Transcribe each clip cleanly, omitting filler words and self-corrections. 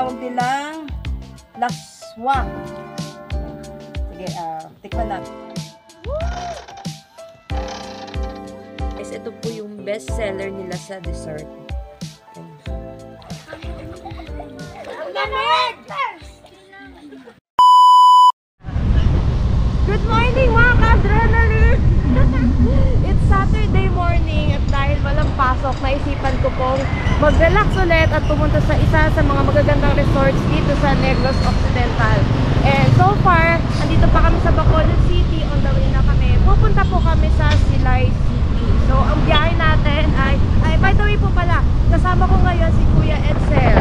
tinatawag nilang laswang. Sige, tikman natin. Guys, ito po yung best seller nila sa dessert. Good morning mga ka-adrenaline! It's Saturday morning at dahil walang pasok, naisipan ko pong mag-relax ulit at pumunta sa isa sa mga magagandang resorts dito sa Negros Occidental. And so far, andito pa kami sa Bacolod City, on the way na kami. Pupunta po kami sa Silay City. So, ang biyahe natin ay by the way po pala, kasama ko ngayon si Kuya Edsel.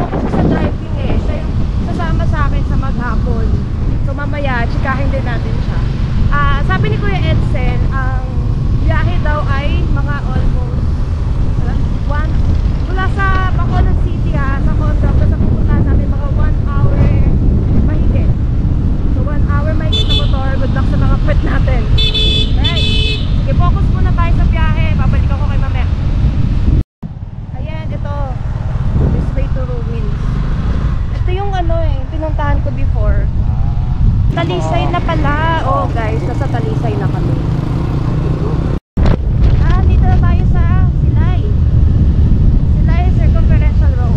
Focus sa driving eh. Siya yung kasama sa akin sa maghapon. So, mamaya, chikahin din natin siya. Sabi ni Kuya Edsel, ang biyahe daw ay mga almost mula sa Bacolod City sa Condom, sa pupuntahan namin mga 1 hour mahigit. So 1 hour mahigit na motor. Good luck sa mga pet natin. Right. Sige, focus muna tayo sa biyahe. Babalik ako kay mamaya. Ayan, ito. This way to Ruins. Ito yung pinuntahan ko before. Talisay na pala. Oh guys, nasa Talisay na kami. Dito na tayo sa Silay. Silay Circumferential Road.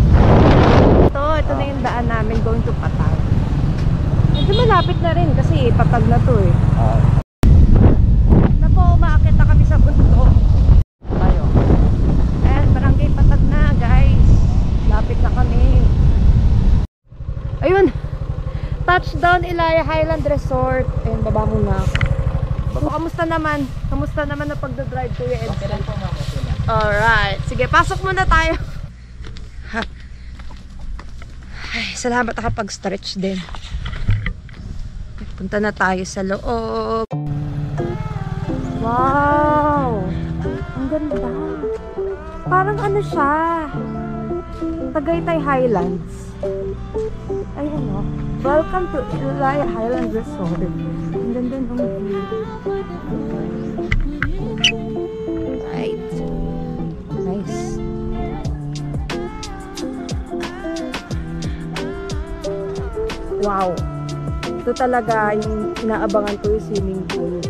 Ito na yung daan namin going to Patag. Medyo malapit na rin kasi Patag na to eh. Na po, umaakit na kami sa bundok. Tayo. And barangay Patag na guys. Lapit na kami. Ayun. Touchdown Ilaya Highland Resort. Ayun, baba muna ako. So, kamusta naman? Kamusta naman na pagdadrive ko yung Edsel? Okay lang po, ma'am. Okay lang. Alright. Sige, pasok muna tayo. Ay, salamat nakapag-stretch din. Punta na tayo sa loob. Wow! Ang ganda. Parang ano siya? Tagaytay Highlands. Ayun o. Welcome to Ilaya Highland Resort. Ang ganda ng view. Right. Nice. Wow. Ito talaga yung inaabangan ko yung swimming pool.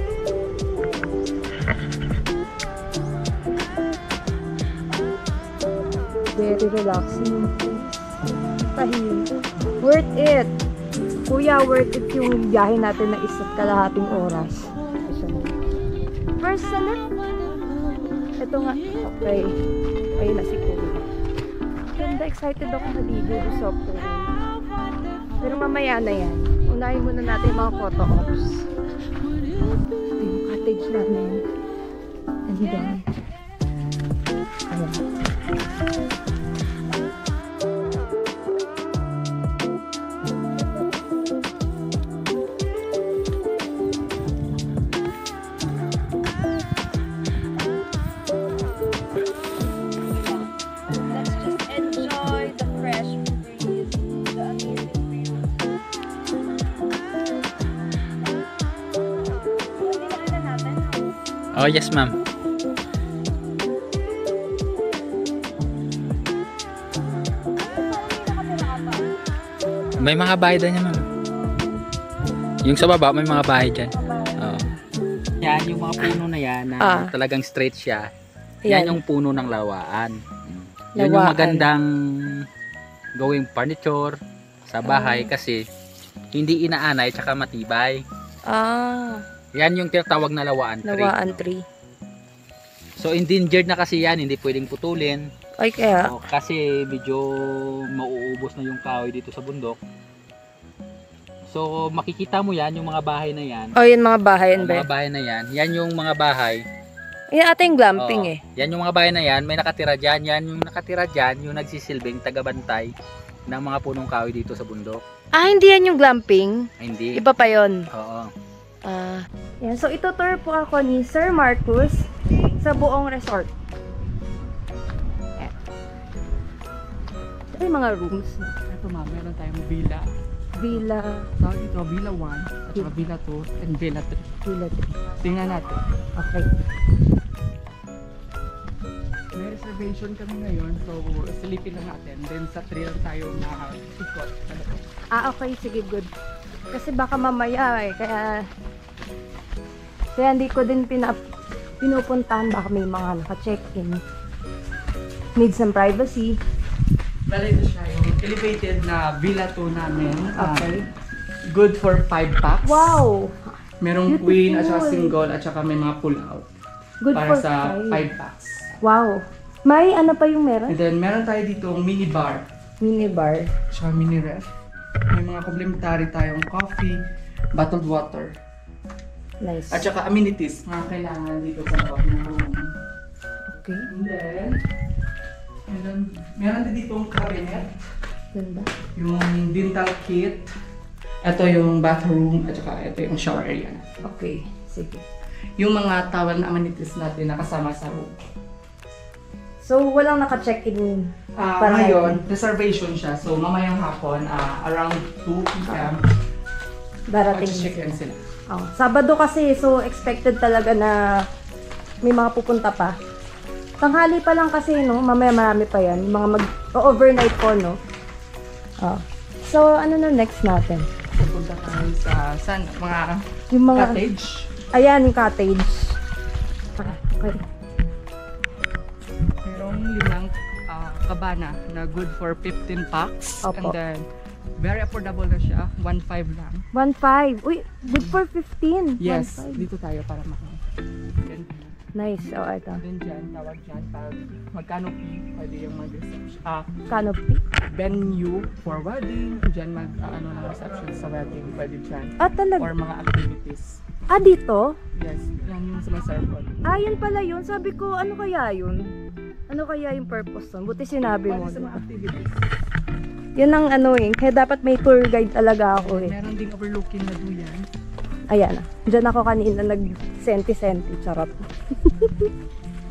Very relaxing. Tahimik. Worth it. Kuya, worth it yung biyahe natin na isa't kalahating oras. First salad. Ito nga. Okay. Ayun na si Kuya. Ganda, excited ako maligo sa pool. Pero mamaya na yan. Unahin muna natin yung mga photo ops. Ito yung cottage namin. And then, ayan. Oh, yes, ma'am. May mga bahay doon yan, ma'am. Yung sa baba, may mga bahay dyan. Oh. Yan, yung mga puno na yan, na talagang straight siya. Yan yung puno ng lawaan. Yan yung magandang gawing furniture sa bahay kasi hindi inaanay tsaka matibay. Yan yung tinatawag na lawaan tree. Lawaan tree. So endangered na kasi yan, hindi pwedeng putulin. Ay kaya? Kasi medyo mauubos na yung kahoy dito sa bundok. So makikita mo yan, yung mga bahay na yan. Oh, yun mga bahay yan, mga bahay na yan. Yan yung mga bahay. Yan ating glamping eh. Yan yung mga bahay na yan, may nakatira dyan. Yan yung nakatira dyan, yung nagsisilbing tagabantay ng mga punong kahoy dito sa bundok. Hindi yan yung glamping? Hindi. Iba pa yun? Oo. Yan. So, itutour po ako ni Sir Marcus sa buong resort. Yan. Ito yung mga rooms. Ito ma'am, meron tayong villa. Villa. Tawag ito, Villa 1, at saka Villa 2, and Villa 3. Villa 3. Tingnan natin. Okay. Meron reservation kami ngayon. So, silipin lang natin. Then sa 3 lang tayo na ikot. Ano po? Okay, sige, good. Kasi baka mamaya kaya hindi ko din pinupuntahan, baka may mga naka-check-in. Need some privacy. Bale, ito siya yung elevated na Villa 2 namin. Okay. Good for 5 packs. Wow! Merong queen at saka Beautiful. single at saka may mga pull-out. Good Para for sa 5 five. packs. Wow! May ano pa yung meron? And then, meron tayo dito mini bar. Minibar. Tsaka mini ref. May mga complimentary tayong coffee, bottled water. Nice. At saka amenities mga kailangan dito sa loob ng room. Okay. And then meron din ditong cabinet, Ganda. yung dental kit, ito yung bathroom, at saka ito yung shower area. Okay. Sige. Yung mga towel na amenities natin nakasama sa room. So, walang naka-check-in Ngayon, reservation siya. So mamayang hapon, around 2 p.m. darating. check-in sila. Oh, Sabado kasi, so expected talaga na may mga pupunta pa. Tanghali pa lang kasi, no? Mamaya marami pa yan. Yung mga mag-overnight po, no? Oh. So, ano na next natin? Pupunta tayo sa mga Yung mga... cottage. Ayan, yung cottage. Okay. Merong 5 cabana na good for 15 packs. Opo. And then, very affordable na siya. 1.5 lang. 1.5. Uy, good for 15. Yes, 1.5. dito tayo para then Nice. Oh, ito. then dyan, tawag dyan, pag mag-canopy, pwede yung mag-reception. Canopy. Venue for wedding, dyan ano ng reception sa wedding, pwede dyan. Ah, talaga? Or mga activities. Ah, dito? Yes, yan yung sa may ceremony. Ah, yan pala yun. Sabi ko, ano kaya yun? Ano kaya yung purpose nun? Buti sinabi mo. Pwede sa mga activities. Yun ang ano eh. Kaya dapat may tour guide talaga ako eh. Meron ding overlooking na duyan. Ayan. Diyan ako kanina nag-senti-senti. Charot.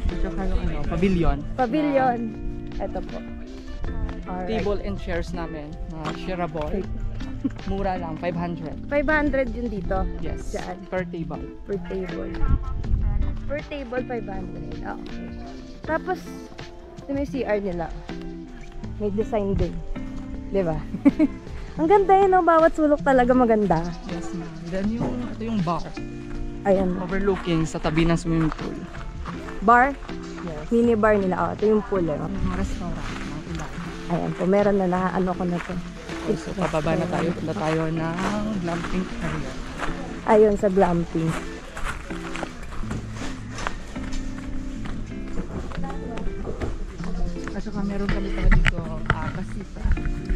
At saka yung pavilion. Pavilion. Ito po. Alright. Table and chairs namin na shareable. Okay. Mura lang, 500. 500 yun dito. Yes, Dyan. per table. Per table. Per table, 500. Ah, okay. Tapos, ito may CR nila. May design din. Diba? Ang ganda yun, no? Bawat sulok talaga maganda. Yes, ma'am. Then ito yung bar. Ayan. Overlooking sa tabi ng swimming pool. Bar. Yes. Mini bar nila. Oh, ito yung pool. Eh. Mga restaurant, mga ilan. Ayan po. Meron na ano ko na to. So, pababa na tayo. Punta tayo ng glamping area. Ayun sa glamping. At saka meron kami pa dito kasita.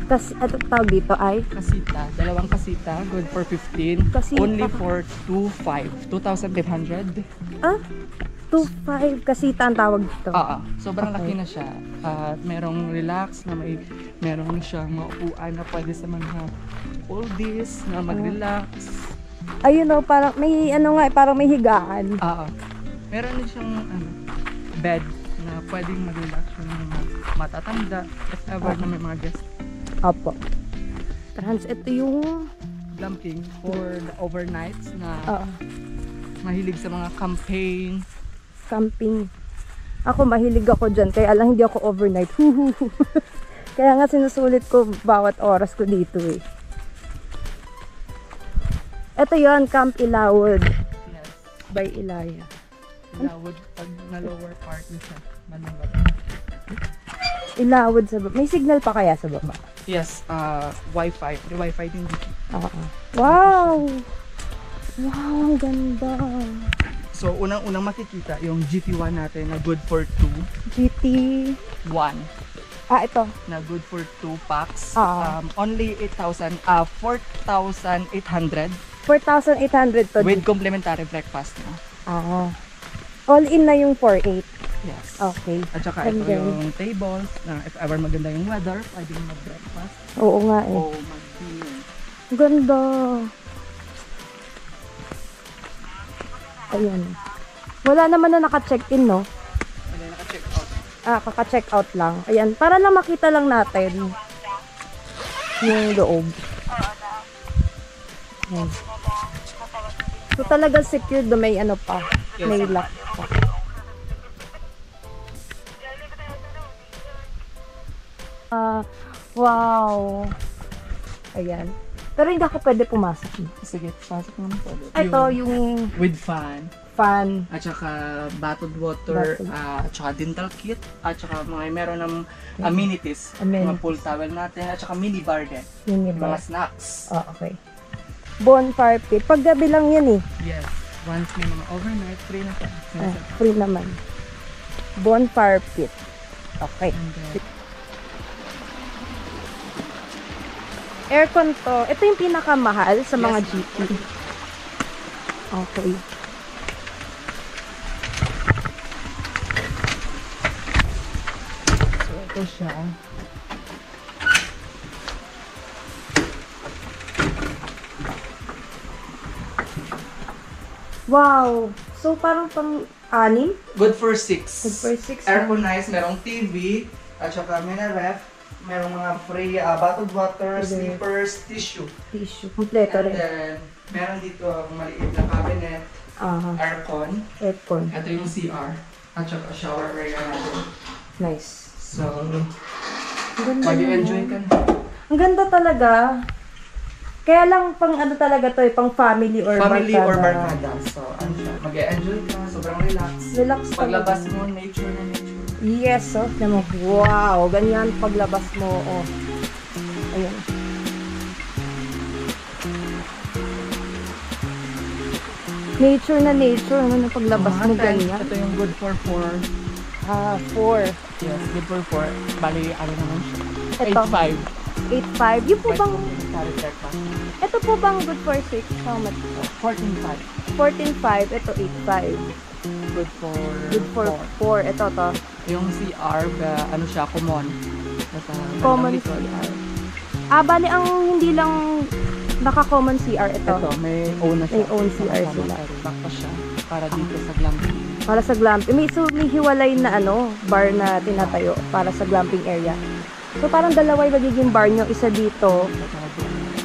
Tapos, ito tawag dito ay Kasita. Dalawang kasita. Good for 15. Kasita. Only for 2,500. 2.5 kasita ang tawag dito. Sobrang Okay. laki na siya. At merong relax na merong siyang maupuan na pwede sa mga oldies na mag-relax. Ayun o, parang may ano nga, parang may higaan. Meron din siyang bed na pwedeng mag-relax yung mga matatanda if ever na may mga guests. Opo. Trans, ito yung Glamping for the overnights na mahilig sa mga campaign. camping. Ako, mahilig ako dyan. Kaya lang hindi ako overnight. Kaya nga sinusulit ko bawat oras ko dito eh. Ito yon Camp Ilawod Yes. by Ilaya. Ilawod pag na lower part na siya. Manubat. Ilawod sa baba. May signal pa kaya sa baba? Yes, Wi-Fi. May Wi-Fi din dito. Wow! Wow, ang ganda. So, unang-unang makikita yung GT1 natin na good for 2. GT1. Ito. Na good for 2 packs. Oo. Only 4,800 4,800 to. with complimentary breakfast na. All in na yung 4,800. Yes. Okay. At saka And ito then- yung tables na if ever maganda yung weather, pwedeng mag-breakfast Oo nga eh. o mag-dinner. Ganda. Ayan. Wala naman na naka-check-in, no? Wala naka-check out. Kaka-check out lang. Ayan, para lang makita lang natin yung loob. Ayan. So talagang secured na may ano pa, Yes. may lock pa. Wow. Ayan. Pero hindi ako pwede pumasok. Sige, pasok naman po. Ito, yung with fan. fan. At saka bottled water, Bottled. at saka dental kit, at saka meron ng amenities, Amenities. mga pool towel natin, at saka mini bar din, Mini mga bar. snacks. Oh, okay. Bonfire pit. Pag gabi lang yan eh. Yes, once may mga overnight, free na siya. Free naman. Bonfire pit. Okay. And then, Aircon to. Ito yung pinakamahal sa mga Yes. GP. Okay. so ito siya. Wow! So, parang pang-anim? Good for 6. Good for 6. Aircon nice, merong TV, at saka may na ref, merong mga free bottled water, Okay. slippers, tissue. Tissue. Kompleto And rin. then, meron dito ang maliit na cabinet, Aha. aircon. Aircon. Ito yung CR, at saka shower area natin. Nice. So, Ang ganda mag-enjoy naman. ka na. Ang ganda talaga. Kaya lang pang ano talaga to eh, pang family or Family barkada. or barkada. So, ano siya, mag-enjoy ka, sobrang relax. Relax Paglabas talaga. mo, nature na nature. Yes, oh. Naman, wow. Ganyan paglabas mo, oh. Ayan. Nature na nature, ano na paglabas mo ganyan. Ito yung good for 4. 4. Yes, good for 4. Bali, ano naman siya. Ito. 8.5. 8.5. Yung po bang, Carry breakfast. ito po bang good for 6? How much po? 14.5. 14.5. Ito 8.5. Good for Good for 4. Ito to. Yung CR, ano siya, common. Nasa Common bandang likod. CR. Bali ang hindi lang naka-common CR ito. Ito, may own na siya. May own CR sila. Back pa siya. Para dito sa glamping. Para sa glamping. May hiwalay na bar na tinatayo para sa glamping area. So parang dalawa yung magiging bar nyo. Isa dito,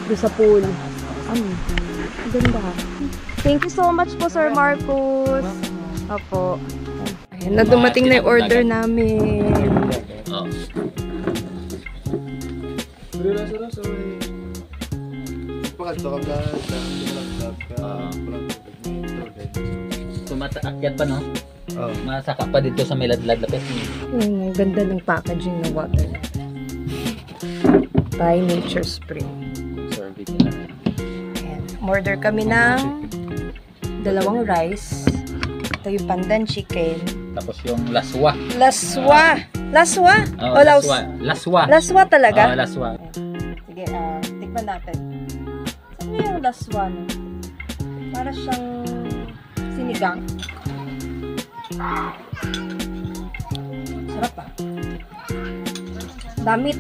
doon sa pool. Ang ganda. Thank you so much po, Sir Marcos. Opo. Ayan, na dumating na yung order namin. Oh. Tumatakyat pa, no? Masaka pa dito sa miladlad lapit. Ang ganda ng packaging ng water. Thai Nature Spring. Service. Ayan. Order kami ng 2 rice. Ito yung pandan chicken. Tapos yung laswa. Laswa! Laswa? Oh, O laus- laswa. Laswa. Laswa talaga? Oh, laswa. Sige, tikman natin. Saan mo yung laswa? No? Para siyang sinigang. Sarap ah. Damit.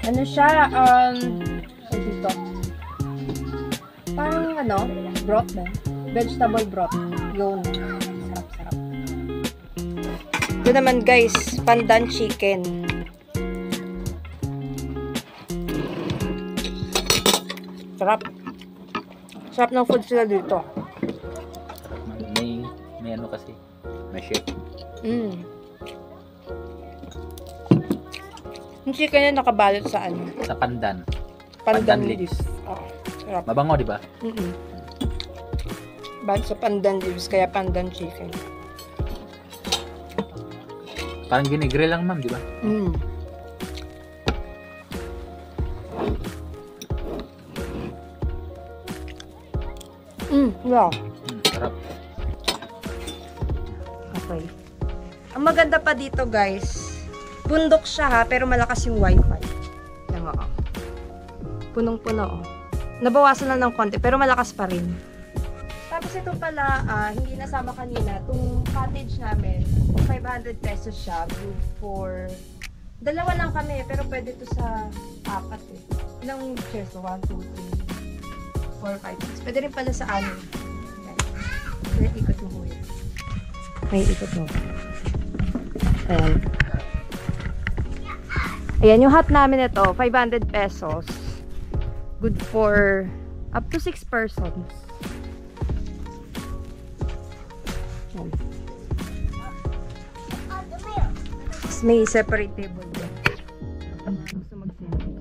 Ano siya? Ano dito? Parang broth na. Vegetable broth. Yun. Sarap. Ito naman guys, pandan chicken. Sarap ng food sila dito. May ano kasi. May chef. Yung chicken na nakabalot sa Sa pandan. pandan leaves. leaves. Sarap. Mabango, di ba? Balot sa pandan leaves, kaya pandan chicken. Parang ginigrill lang, ma'am, di ba? Yeah. Sarap. Okay. Ang maganda pa dito guys, bundok siya ha, pero malakas yung wifi. Yan mo, oh. Punong-puno, oh. Nabawasan na ng konti, pero malakas pa rin. Tapos ito pala, hindi nasama kanina, itong cottage namin, 500 pesos siya, good for... Dalawa lang kami, pero pwede to sa 4 eh. Ilang chairs to? 1, 2, 3, 4, 5, 6. Pwede rin pala sa 6. May ikot mo kuya. May ikot mo. Ayan. Ayan, yung hot namin ito, 500 pesos. Good for up to 6 persons. Ayan. Tapos may separate table din. Gusto mag-swimming.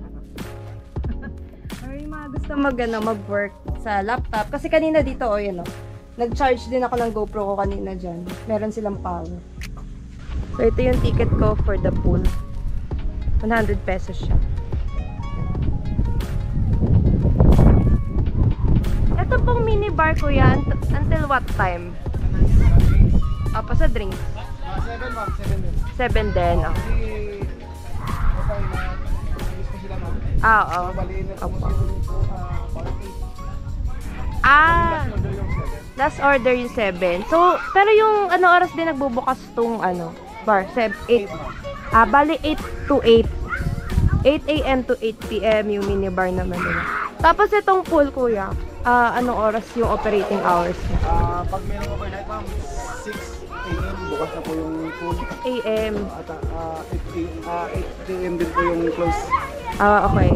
Or yung mga gusto mag-work sa laptop. Kasi kanina dito, yun o. Nag-charge din ako ng GoPro ko kanina dyan. Meron silang power. So, ito yung ticket ko for the pool. 100 pesos siya. Ito pong mini bar, kuya, until what time? Pa sa drinks? 7 ma'am, 7 din. 7 din, oh. Oo. Opo. Last order yung 7. So, pero yung ano oras din nagbubukas tong bar? 8. Bali 8 to 8. 8 a.m. to 8 p.m. yung minibar naman nila. Tapos itong pool, kuya, anong oras yung operating hours? Pag meron overnight ma'am, 6 a.m. bukas na po yung pool. 6 a.m. At 8 p.m. din po yung close. Okay.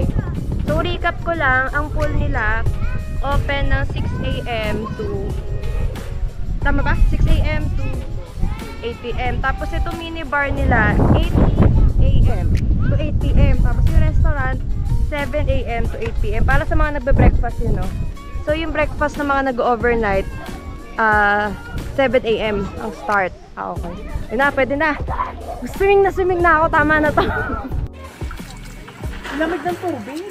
So, recap ko lang, ang pool nila, open ng 6 a.m. to... Tama ba? 6 a.m. to 8 p.m. Tapos itong minibar nila, 8 a.m. to 8 p.m. Tapos yung restaurant, 7 a.m. to 8 p.m. Para sa mga nagbe-breakfast, you know. So, yung breakfast ng mga nag-overnight, 7 a.m. ang start. Okay. Yun na, pwede na. Swimming na ako. Tama na to. Lamig ng tubig.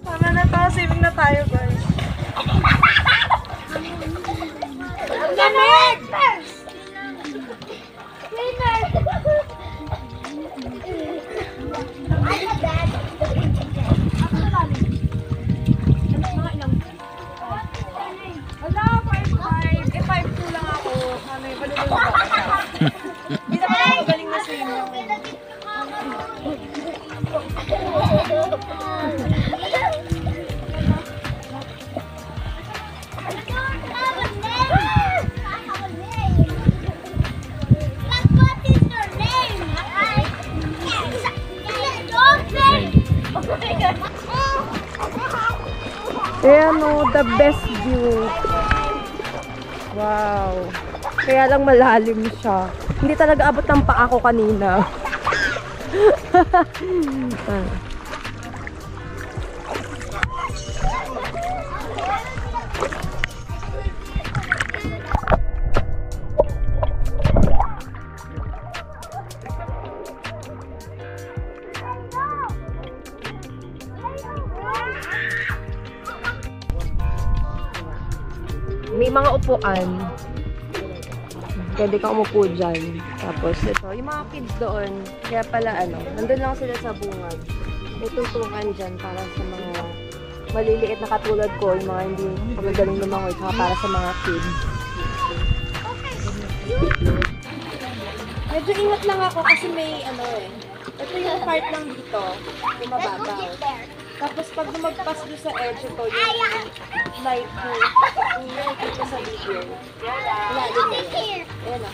Tama na to. Swimming na tayo, guys. Lamig! Wala, 5'5". 5'2" lang ako. Balulong ba ako? Hindi naman ako magaling na swimmer. Ayan o, the best view. Wow. Kaya lang malalim siya. Hindi talaga abot ng paa ko kanina. May mga upuan. Pwede kang umupo dyan. Tapos ito, yung mga kids doon, kaya pala nandun lang sila sa bungad. May tuntungan dyan para sa mga maliliit na katulad ko, yung mga hindi magagaling lumangoy, saka para sa mga kids. Medyo ingat lang ako kasi may ito yung part lang dito, yung mababaw. Tapos pag lumagpas doon sa edge, ito yung light pool. Yung nakikita sa video. Wala din yun. Ayan o.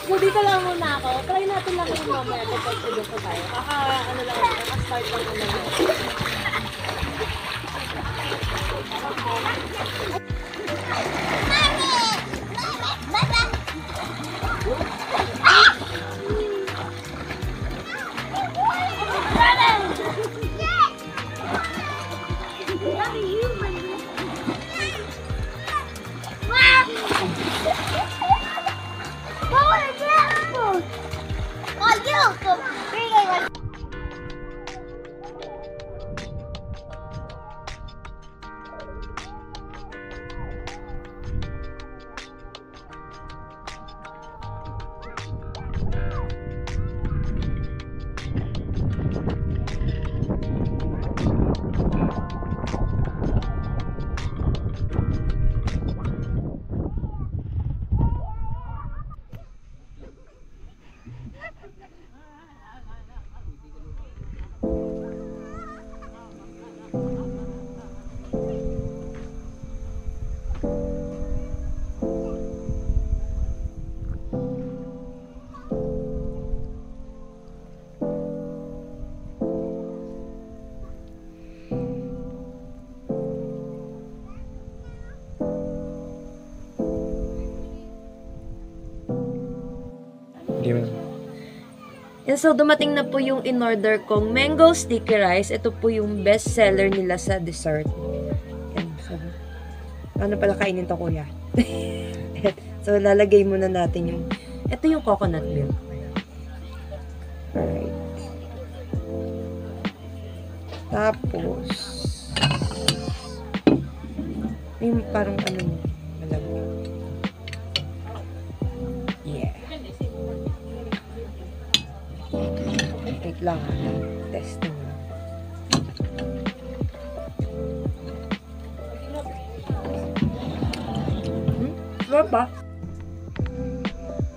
So dito lang muna ako. Try natin lang yung mamaya kapag doon pa tayo. Kaka-start lang muna. Hindi mo. And so, dumating na po yung in-order kong mango sticky rice. Ito po yung best seller nila sa dessert. Yan. So, ano pala kainin to, kuya? So, lalagay muna natin yung... Ito yung coconut milk. Alright. Tapos... Yung parang ano... Malagay. Yeah. Wait lang. Testing lang. Sarap ba?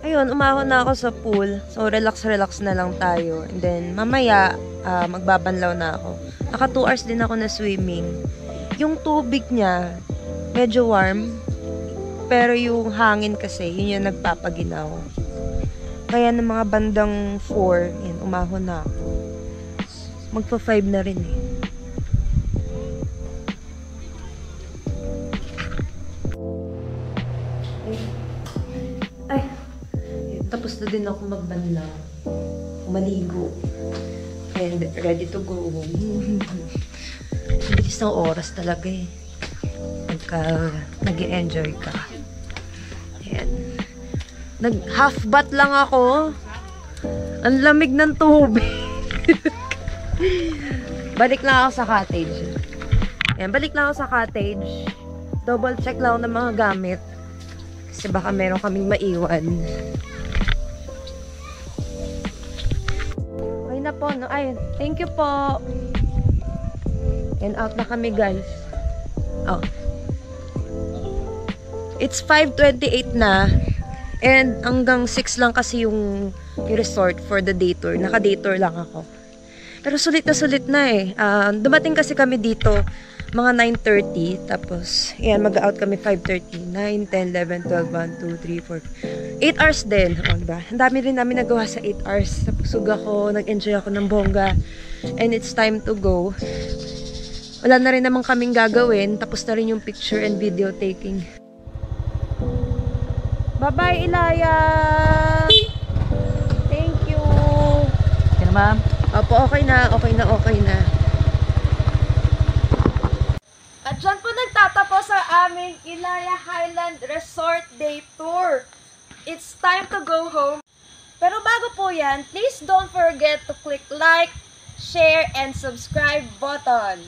Ayun, umahon na ako sa pool. So, relax na lang tayo. And then, mamaya, magbabanlaw na ako. Naka 2 hours din ako na swimming. Yung tubig niya, medyo warm. Pero yung hangin kasi, yun yung nagpapaginaw. Kaya ng mga bandang 4, yan, umahon na ako. Magpa 5 na rin eh. Ay, tapos na din ako magbanlaw. Maligo. And ready to go home. Bilis ng oras talaga eh. Pagka nag-enjoy ka. Ayan. Nag-half bath lang ako. Ang lamig ng tubig. Balik lang ako sa cottage. Ayan, balik lang ako sa cottage. Double check lang ako ng mga gamit. Kasi baka meron kaming maiwan. Okay na po, no? Ay, thank you po. And out na kami, guys. Oh. It's 5:28 na. And hanggang 6 lang kasi yung resort for the day tour. Naka-day tour lang ako. Pero sulit na eh. Dumating kasi kami dito mga 9:30. Tapos, yan, mag-out kami 5:30. 9, 10, 11, 12, 1, 2, 3, 4. 8 hours din. O, diba? Ang dami rin namin nagawa sa 8 hours. Napusog ako, nag-enjoy ako ng bongga. And it's time to go. Wala na rin naman kaming gagawin. Tapos na rin yung picture and video taking. Bye-bye, Ilaya! Thank you! Okay na, ma'am? Opo, okay na. At dyan po nagtatapos ang aming Ilaya Highland Resort Day Tour. It's time to go home. Pero bago po yan, please don't forget to click like, share, and subscribe button.